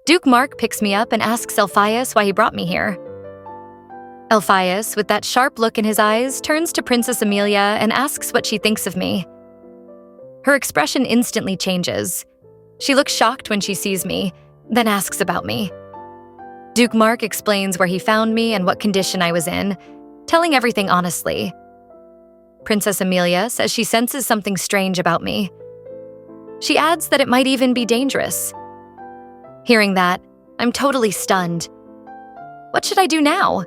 Duke Mark picks me up and asks Elphias why he brought me here. Elphias, with that sharp look in his eyes, turns to Princess Amelia and asks what she thinks of me. Her expression instantly changes. She looks shocked when she sees me, then asks about me. Duke Mark explains where he found me and what condition I was in, telling everything honestly. Princess Amelia says she senses something strange about me. She adds that it might even be dangerous. Hearing that, I'm totally stunned. What should I do now?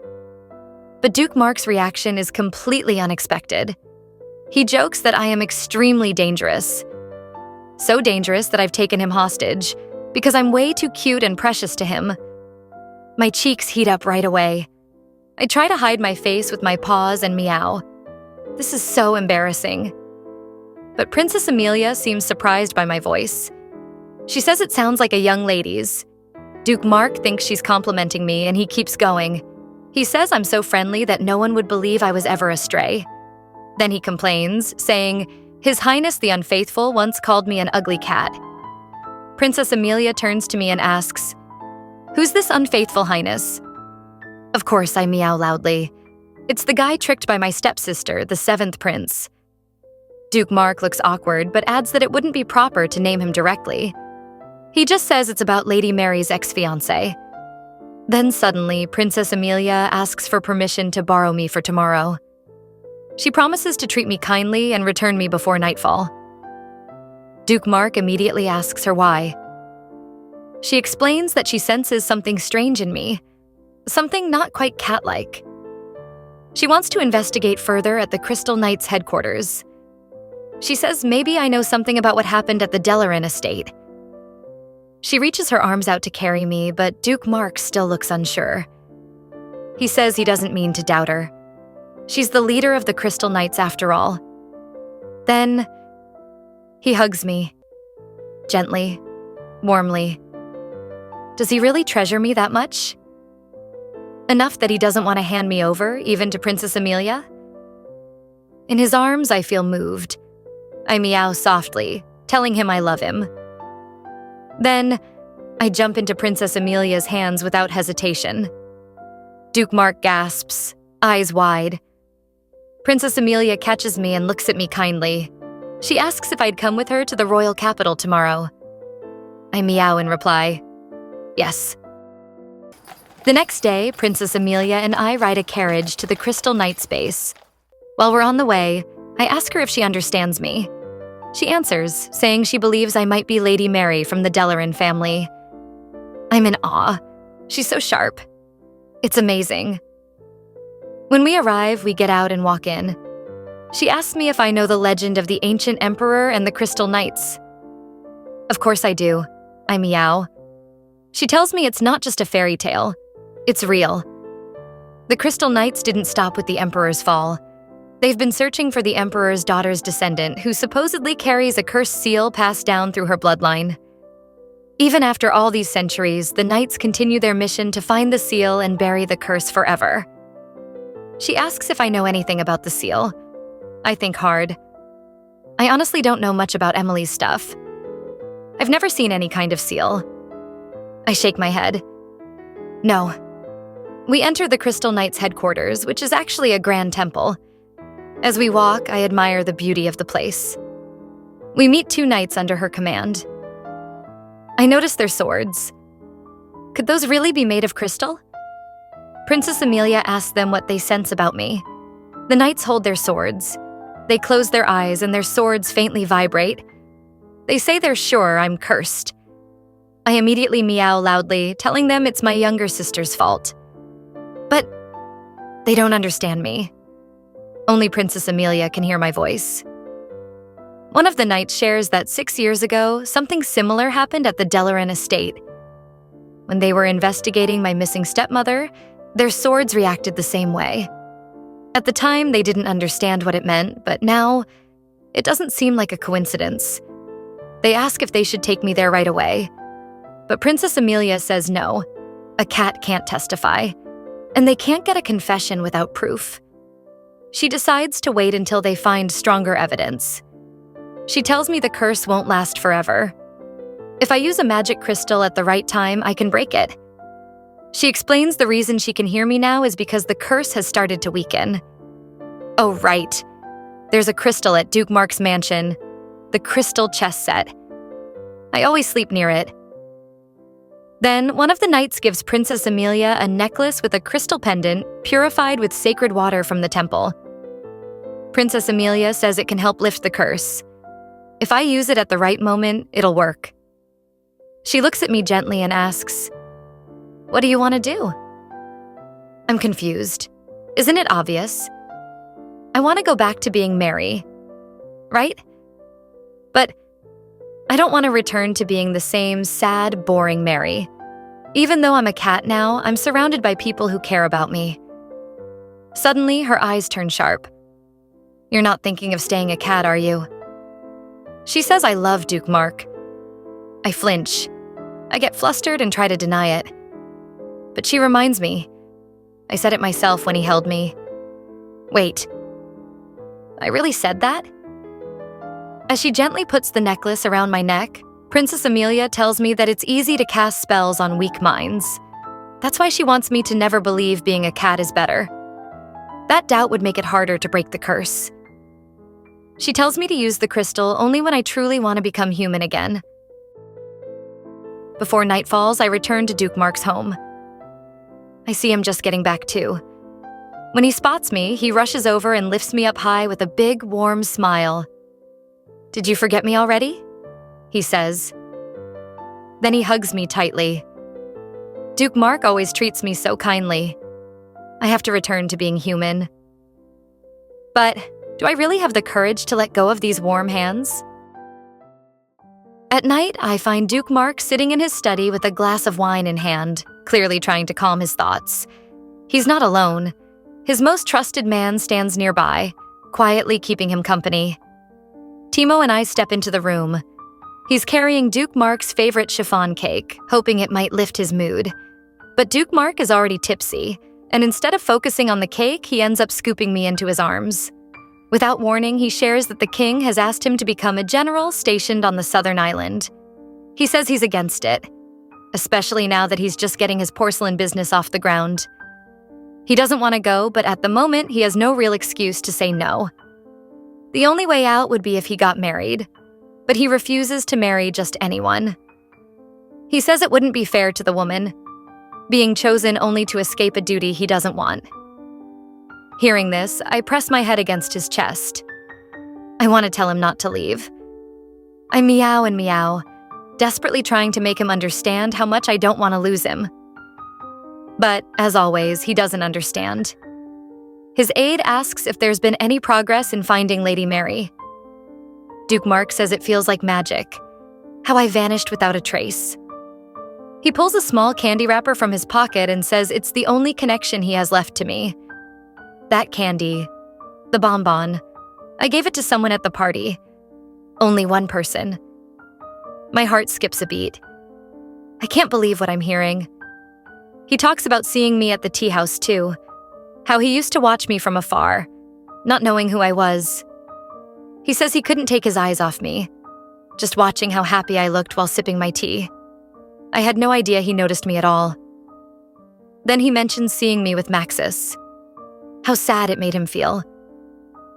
But Duke Mark's reaction is completely unexpected. He jokes that I am extremely dangerous. So dangerous that I've taken him hostage, because I'm way too cute and precious to him. My cheeks heat up right away. I try to hide my face with my paws and meow. This is so embarrassing. But Princess Amelia seems surprised by my voice. She says it sounds like a young lady's. Duke Mark thinks she's complimenting me, and he keeps going. He says I'm so friendly that no one would believe I was ever astray. Then he complains, saying, His Highness the Unfaithful once called me an ugly cat. Princess Amelia turns to me and asks, Who's this unfaithful highness? Of course, I meow loudly. It's the guy tricked by my stepsister, the 7th prince. Duke Mark looks awkward, but adds that it wouldn't be proper to name him directly. He just says it's about Lady Mary's ex-fiancé. Then suddenly, Princess Amelia asks for permission to borrow me for tomorrow. She promises to treat me kindly and return me before nightfall. Duke Mark immediately asks her why. She explains that she senses something strange in me, something not quite cat-like. She wants to investigate further at the Crystal Knights headquarters. She says maybe I know something about what happened at the Dellaren estate. She reaches her arms out to carry me, but Duke Mark still looks unsure. He says he doesn't mean to doubt her. She's the leader of the Crystal Knights after all. Then, he hugs me. Gently, warmly. Does he really treasure me that much? Enough that he doesn't want to hand me over, even to Princess Amelia? In his arms, I feel moved. I meow softly, telling him I love him. Then, I jump into Princess Amelia's hands without hesitation. Duke Mark gasps, eyes wide. Princess Amelia catches me and looks at me kindly. She asks if I'd come with her to the royal capital tomorrow. I meow in reply, yes. The next day, Princess Amelia and I ride a carriage to the Crystal Knights base. While we're on the way, I ask her if she understands me. She answers, saying she believes I might be Lady Mary from the Dellaren family. I'm in awe. She's so sharp. It's amazing. When we arrive, we get out and walk in. She asks me if I know the legend of the ancient emperor and the Crystal Knights. Of course I do. I meow. She tells me it's not just a fairy tale. It's real. The Crystal Knights didn't stop with the emperor's fall. They've been searching for the emperor's daughter's descendant, who supposedly carries a cursed seal passed down through her bloodline. Even after all these centuries, the knights continue their mission to find the seal and bury the curse forever. She asks if I know anything about the seal. I think hard. I honestly don't know much about Emily's stuff. I've never seen any kind of seal. I shake my head. No. We enter the Crystal Knights headquarters, which is actually a grand temple. As we walk, I admire the beauty of the place. We meet 2 knights under her command. I notice their swords. Could those really be made of crystal? Princess Amelia asks them what they sense about me. The knights hold their swords. They close their eyes and their swords faintly vibrate. They say they're sure I'm cursed. I immediately meow loudly, telling them it's my younger sister's fault. But they don't understand me. Only Princess Amelia can hear my voice. One of the knights shares that 6 years ago, something similar happened at the Dellaren estate. When they were investigating my missing stepmother, their swords reacted the same way. At the time, they didn't understand what it meant, but now, it doesn't seem like a coincidence. They ask if they should take me there right away. But Princess Amelia says no. A cat can't testify, and they can't get a confession without proof. She decides to wait until they find stronger evidence. She tells me the curse won't last forever. If I use a magic crystal at the right time, I can break it. She explains the reason she can hear me now is because the curse has started to weaken. Oh, right. There's a crystal at Duke Mark's mansion, the crystal chess set. I always sleep near it. Then, one of the knights gives Princess Amelia a necklace with a crystal pendant purified with sacred water from the temple. Princess Amelia says it can help lift the curse. If I use it at the right moment, it'll work. She looks at me gently and asks, "What do you want to do?" I'm confused. Isn't it obvious? I want to go back to being Mary, right? But I don't want to return to being the same sad, boring Mary. Even though I'm a cat now, I'm surrounded by people who care about me. Suddenly, her eyes turn sharp. "You're not thinking of staying a cat, are you?" She says I love Duke Mark. I flinch. I get flustered and try to deny it. But she reminds me. I said it myself when he held me. Wait. I really said that? As she gently puts the necklace around my neck, Princess Amelia tells me that it's easy to cast spells on weak minds. That's why she wants me to never believe being a cat is better. That doubt would make it harder to break the curse. She tells me to use the crystal only when I truly want to become human again. Before night falls, I return to Duke Mark's home. I see him just getting back too. When he spots me, he rushes over and lifts me up high with a big, warm smile. "Did you forget me already?" he says. Then he hugs me tightly. Duke Mark always treats me so kindly. I have to return to being human. But do I really have the courage to let go of these warm hands? At night, I find Duke Mark sitting in his study with a glass of wine in hand, clearly trying to calm his thoughts. He's not alone. His most trusted man stands nearby, quietly keeping him company. Timo and I step into the room. He's carrying Duke Mark's favorite chiffon cake, hoping it might lift his mood. But Duke Mark is already tipsy, and instead of focusing on the cake, he ends up scooping me into his arms. Without warning, he shares that the king has asked him to become a general stationed on the southern island. He says he's against it, especially now that he's just getting his porcelain business off the ground. He doesn't want to go, but at the moment, he has no real excuse to say no. The only way out would be if he got married, but he refuses to marry just anyone. He says it wouldn't be fair to the woman, being chosen only to escape a duty he doesn't want. Hearing this, I press my head against his chest. I want to tell him not to leave. I meow and meow, desperately trying to make him understand how much I don't want to lose him. But, as always, he doesn't understand. His aide asks if there's been any progress in finding Lady Mary. Duke Mark says it feels like magic, how I vanished without a trace. He pulls a small candy wrapper from his pocket and says it's the only connection he has left to me. That candy, the bonbon, I gave it to someone at the party. Only one person. My heart skips a beat. I can't believe what I'm hearing. He talks about seeing me at the tea house too, how he used to watch me from afar, not knowing who I was. He says he couldn't take his eyes off me, just watching how happy I looked while sipping my tea. I had no idea he noticed me at all. Then he mentions seeing me with Maxis. How sad it made him feel.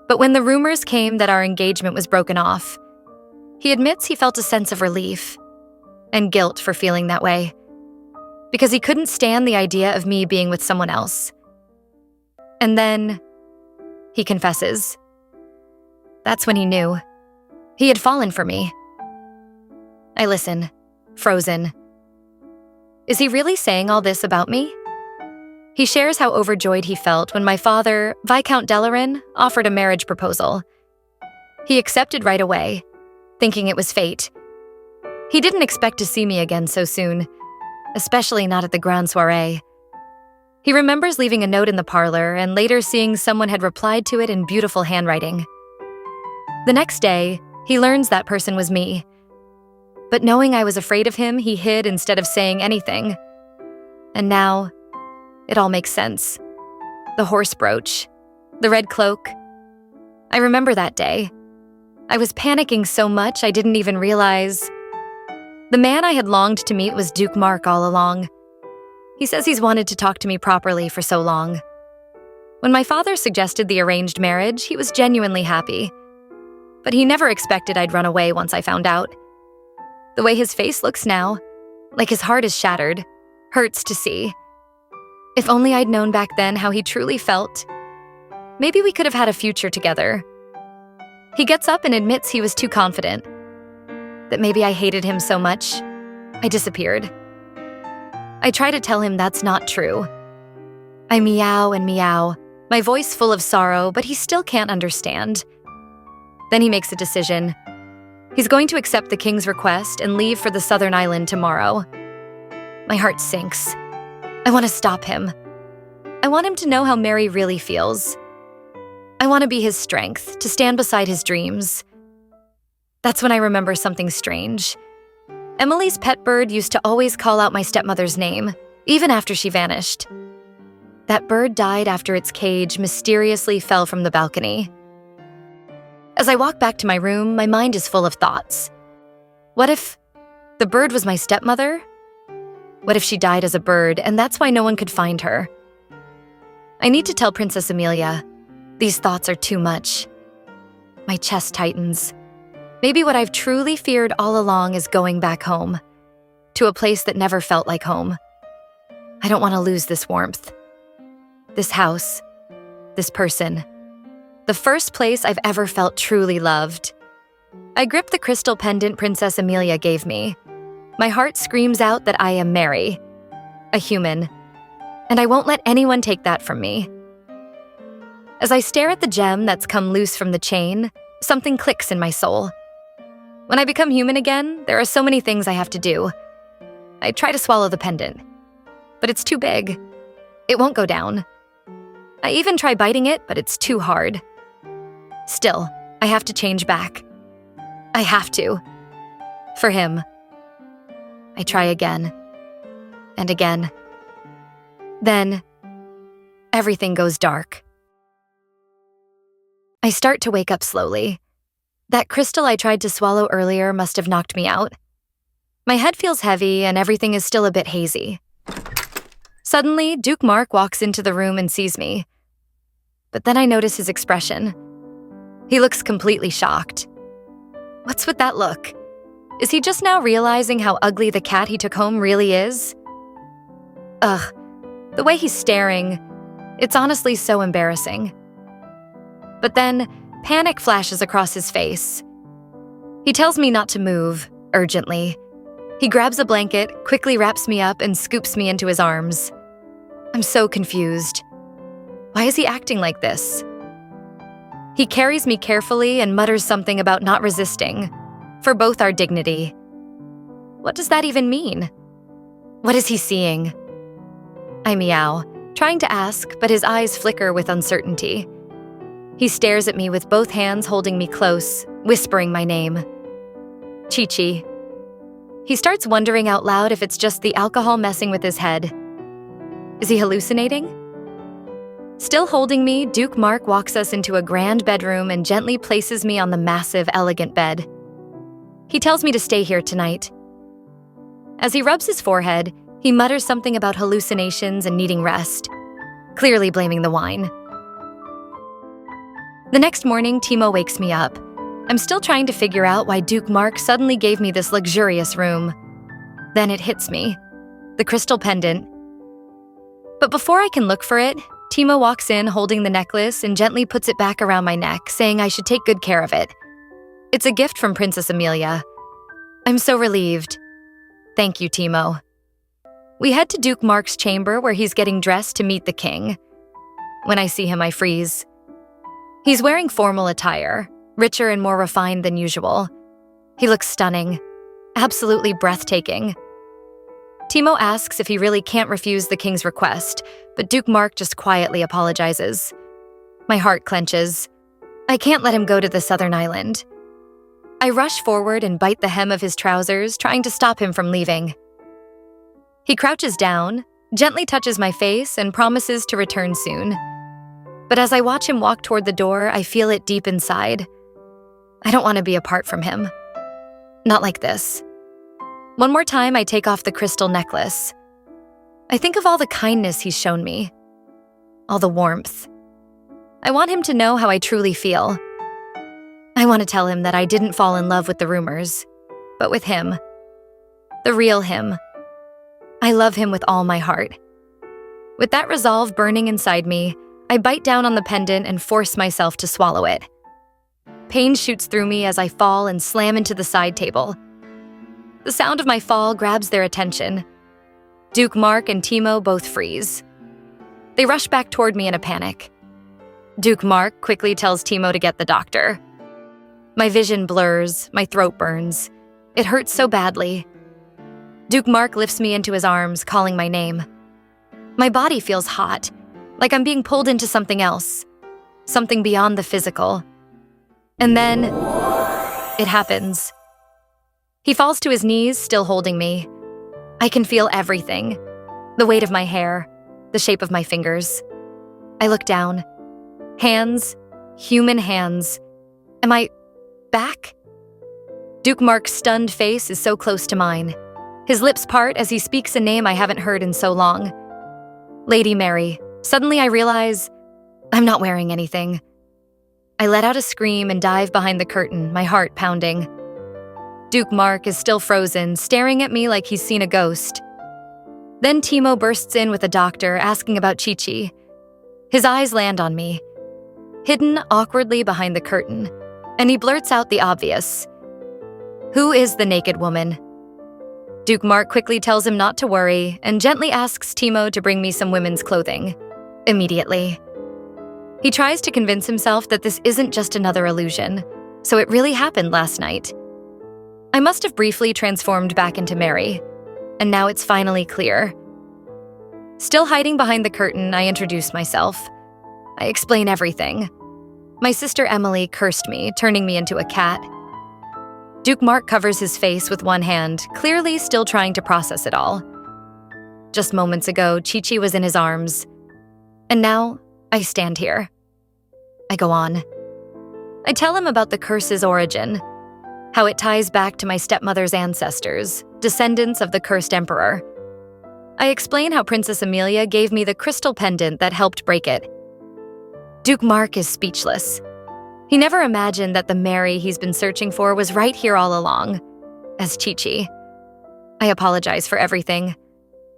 But when the rumors came that our engagement was broken off, he admits he felt a sense of relief and guilt for feeling that way, because he couldn't stand the idea of me being with someone else. And then he confesses. That's when he knew. He had fallen for me. I listen, frozen. Is he really saying all this about me? He shares how overjoyed he felt when my father, Viscount Dellaren, offered a marriage proposal. He accepted right away, thinking it was fate. He didn't expect to see me again so soon, especially not at the grand soirée. He remembers leaving a note in the parlor and later seeing someone had replied to it in beautiful handwriting. The next day, he learns that person was me. But knowing I was afraid of him, he hid instead of saying anything. And now, it all makes sense. The horse brooch, the red cloak. I remember that day. I was panicking so much I didn't even realize. The man I had longed to meet was Duke Mark all along. He says he's wanted to talk to me properly for so long. When my father suggested the arranged marriage, he was genuinely happy. But he never expected I'd run away once I found out. The way his face looks now, like his heart is shattered, hurts to see. If only I'd known back then how he truly felt. Maybe we could have had a future together. He gets up and admits he was too confident. That maybe I hated him so much, I disappeared. I try to tell him that's not true. I meow and meow, my voice full of sorrow, but he still can't understand. Then he makes a decision. He's going to accept the king's request and leave for the southern island tomorrow. My heart sinks. I want to stop him. I want him to know how Mary really feels. I want to be his strength, to stand beside his dreams. That's when I remember something strange. Emily's pet bird used to always call out my stepmother's name, even after she vanished. That bird died after its cage mysteriously fell from the balcony. As I walk back to my room, my mind is full of thoughts. What if the bird was my stepmother? What if she died as a bird, and that's why no one could find her? I need to tell Princess Amelia. These thoughts are too much. My chest tightens. Maybe what I've truly feared all along is going back home, to a place that never felt like home. I don't want to lose this warmth. This house. This person. The first place I've ever felt truly loved. I grip the crystal pendant Princess Amelia gave me. My heart screams out that I am Mary, a human, and I won't let anyone take that from me. As I stare at the gem that's come loose from the chain, something clicks in my soul. When I become human again, there are so many things I have to do. I try to swallow the pendant, but it's too big. It won't go down. I even try biting it, but it's too hard. Still, I have to change back. I have to. For him. I try again. And again. Then, everything goes dark. I start to wake up slowly. That crystal I tried to swallow earlier must have knocked me out. My head feels heavy and everything is still a bit hazy. Suddenly, Duke Mark walks into the room and sees me. But then I notice his expression. He looks completely shocked. What's with that look? Is he just now realizing how ugly the cat he took home really is? Ugh, the way he's staring, it's honestly so embarrassing. But then, panic flashes across his face. He tells me not to move, urgently. He grabs a blanket, quickly wraps me up, and scoops me into his arms. I'm so confused. Why is he acting like this? He carries me carefully and mutters something about not resisting, for both our dignity. What does that even mean? What is he seeing? I meow, trying to ask, but his eyes flicker with uncertainty. He stares at me with both hands holding me close, whispering my name. Chichi. He starts wondering out loud if it's just the alcohol messing with his head. Is he hallucinating? Still holding me, Duke Mark walks us into a grand bedroom and gently places me on the massive, elegant bed. He tells me to stay here tonight. As he rubs his forehead, he mutters something about hallucinations and needing rest, clearly blaming the wine. The next morning, Timo wakes me up. I'm still trying to figure out why Duke Mark suddenly gave me this luxurious room. Then it hits me. The crystal pendant. But before I can look for it, Timo walks in holding the necklace and gently puts it back around my neck, saying I should take good care of it. It's a gift from Princess Amelia. I'm so relieved. Thank you, Timo. We head to Duke Mark's chamber where he's getting dressed to meet the king. When I see him, I freeze. He's wearing formal attire, richer and more refined than usual. He looks stunning, absolutely breathtaking. Timo asks if he really can't refuse the king's request, but Duke Mark just quietly apologizes. My heart clenches. I can't let him go to the southern island. I rush forward and bite the hem of his trousers, trying to stop him from leaving. He crouches down, gently touches my face, and promises to return soon. But as I watch him walk toward the door, I feel it deep inside. I don't want to be apart from him. Not like this. One more time, I take off the crystal necklace. I think of all the kindness he's shown me, all the warmth. I want him to know how I truly feel. I want to tell him that I didn't fall in love with the rumors, but with him. The real him. I love him with all my heart. With that resolve burning inside me, I bite down on the pendant and force myself to swallow it. Pain shoots through me as I fall and slam into the side table. The sound of my fall grabs their attention. Duke Mark and Timo both freeze. They rush back toward me in a panic. Duke Mark quickly tells Timo to get the doctor. My vision blurs, my throat burns. It hurts so badly. Duke Mark lifts me into his arms, calling my name. My body feels hot, like I'm being pulled into something else, something beyond the physical. And then, it happens. He falls to his knees, still holding me. I can feel everything, the weight of my hair, the shape of my fingers. I look down. Hands, human hands. Am I back? Duke Mark's stunned face is so close to mine. His lips part as he speaks a name I haven't heard in so long. Lady Mary. Suddenly I realize I'm not wearing anything. I let out a scream and dive behind the curtain, my heart pounding. Duke Mark is still frozen, staring at me like he's seen a ghost. Then Timo bursts in with a doctor, asking about Chichi. His eyes land on me, hidden awkwardly behind the curtain, and he blurts out the obvious. Who is the naked woman? Duke Mark quickly tells him not to worry and gently asks Timo to bring me some women's clothing. Immediately. He tries to convince himself that this isn't just another illusion, so it really happened last night. I must have briefly transformed back into Mary, and now it's finally clear. Still hiding behind the curtain, I introduce myself. I explain everything. My sister Emily cursed me, turning me into a cat. Duke Mark covers his face with one hand, clearly still trying to process it all. Just moments ago, Chichi was in his arms. And now, I stand here. I go on. I tell him about the curse's origin, how it ties back to my stepmother's ancestors, descendants of the cursed emperor. I explain how Princess Amelia gave me the crystal pendant that helped break it. Duke Mark is speechless. He never imagined that the Mary he's been searching for was right here all along, as Chichi. I apologize for everything,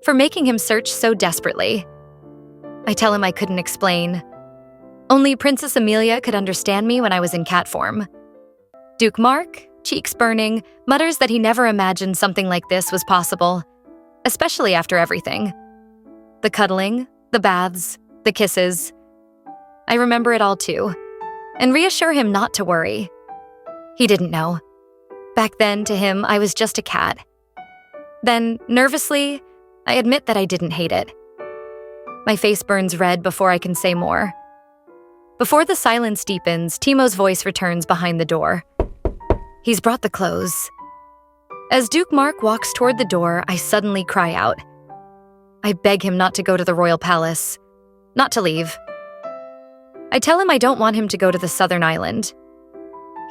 for making him search so desperately. I tell him I couldn't explain. Only Princess Amelia could understand me when I was in cat form. Duke Mark, cheeks burning, mutters that he never imagined something like this was possible, especially after everything. The cuddling, the baths, the kisses. I remember it all too, and reassure him not to worry. He didn't know. Back then, to him, I was just a cat. Then, nervously, I admit that I didn't hate it. My face burns red before I can say more. Before the silence deepens, Timo's voice returns behind the door. He's brought the clothes. As Duke Mark walks toward the door, I suddenly cry out. I beg him not to go to the royal palace, not to leave. I tell him I don't want him to go to the southern island.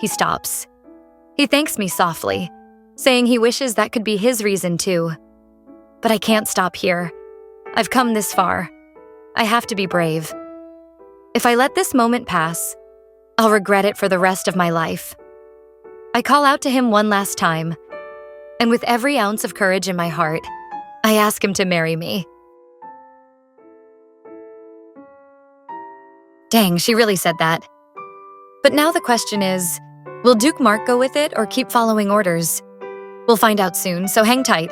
He stops. He thanks me softly, saying he wishes that could be his reason too. But I can't stop here. I've come this far. I have to be brave. If I let this moment pass, I'll regret it for the rest of my life. I call out to him one last time, and with every ounce of courage in my heart, I ask him to marry me. Dang, she really said that. But now the question is, will Duke Mark go with it or keep following orders? We'll find out soon, so hang tight.